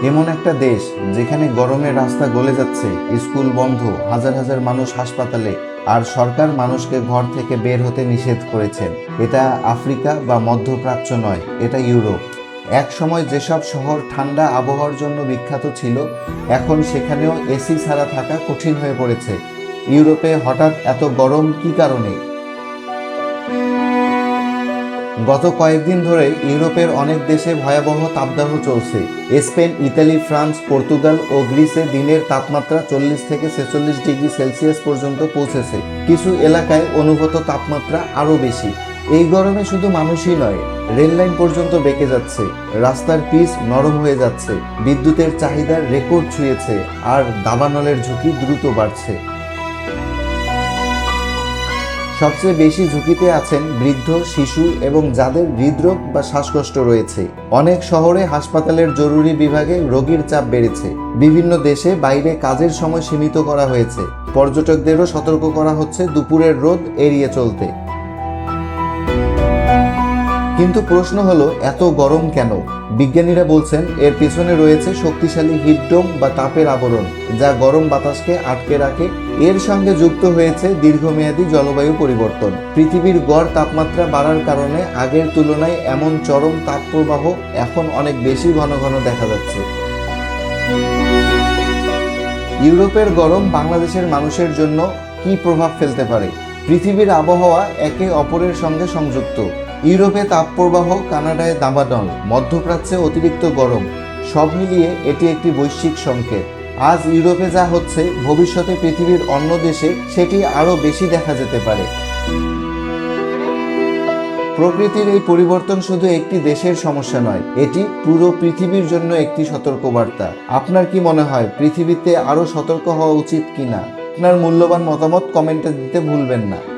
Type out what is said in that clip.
এমন একটা দেশ যেখানে গরমে রাস্তা গলে যাচ্ছে, স্কুল বন্ধ, হাজার হাজার মানুষ হাসপাতালে, আর সরকার মানুষকে ঘর থেকে বের হতে নিষেধ করেছেন। এটা আফ্রিকা বা মধ্যপ্রাচ্য নয়, এটা ইউরোপ। এক সময় যেসব শহর ঠান্ডা আবহাওয়ার জন্য বিখ্যাত ছিল, এখন সেখানেও এসি ছাড়া থাকা কঠিন হয়ে পড়েছে। ইউরোপে হঠাৎ এত গরম কী কারণে? গত কয়েকদিন ধরে ইউরোপের অনেক দেশে ভয়াবহ তাপদাহ চলছে। স্পেন, ইতালি, ফ্রান্স, পর্তুগাল ও গ্রিসে দিনের তাপমাত্রা 40 থেকে 46 ডিগ্রি সেলসিয়াস পর্যন্ত পৌঁছেছে। কিছু এলাকায় অনুভূত তাপমাত্রা আরও বেশি। এই গরমে শুধু মানুষই নয়, রেললাইন পর্যন্ত বেঁকে যাচ্ছে, রাস্তার পিচ নরম হয়ে যাচ্ছে, বিদ্যুতের চাহিদার রেকর্ড ছুঁয়েছে, আর দাবানলের ঝুঁকি দ্রুত বাড়ছে। সবচেয়ে বেশি ঝুঁকিতে আছেন বৃদ্ধ, শিশু এবং যাদের হৃদরোগ বা শ্বাসকষ্ট রয়েছে। অনেক শহরে হাসপাতালের জরুরি বিভাগে রোগীর চাপ বেড়েছে। বিভিন্ন দেশে বাইরে কাজের সময় সীমিত করা হয়েছে। পর্যটকদেরও সতর্ক করা হচ্ছে দুপুরের রোদ এড়িয়ে চলতে। কিন্তু প্রশ্ন হলো, এত গরম কেন? বিজ্ঞানীরা বলছেন এর পিছনে রয়েছে শক্তিশালী হিটডোম বা তাপের আবরণ, যা গরম বাতাসকে আটকে রাখে। এর সঙ্গে যুক্ত হয়েছে দীর্ঘমেয়াদী জলবায়ু পরিবর্তন। পৃথিবীর গড় তাপমাত্রা বাড়ার কারণে আগের তুলনায় এমন চরম তাপপ্রবাহ এখন অনেক বেশি ঘন ঘন দেখা যাচ্ছে। ইউরোপের গরম বাংলাদেশের মানুষের জন্য কী প্রভাব ফেলতে পারে? পৃথিবীর আবহাওয়া একে অপরের সঙ্গে সংযুক্ত। ইউরোপে তাপপ্রবাহ, কানাডায় দাবানল, মধ্যপ্রাচ্যে অতিরিক্ত গরম, সব মিলিয়ে এটি একটি বৈশ্বিক সংকেত। আজ ইউরোপে যা হচ্ছে, ভবিষ্যতে পৃথিবীর অন্য দেশে সেটি আরও বেশি দেখা যেতে পারে। প্রকৃতির এই পরিবর্তন শুধু একটি দেশের সমস্যা নয়, এটি পুরো পৃথিবীর জন্য একটি সতর্কবার্তা। আপনার কি মনে হয়, পৃথিবীতে আরও সতর্ক হওয়া উচিত কিনা? আপনার মূল্যবান মতামত কমেন্টে দিতে ভুলবেন না।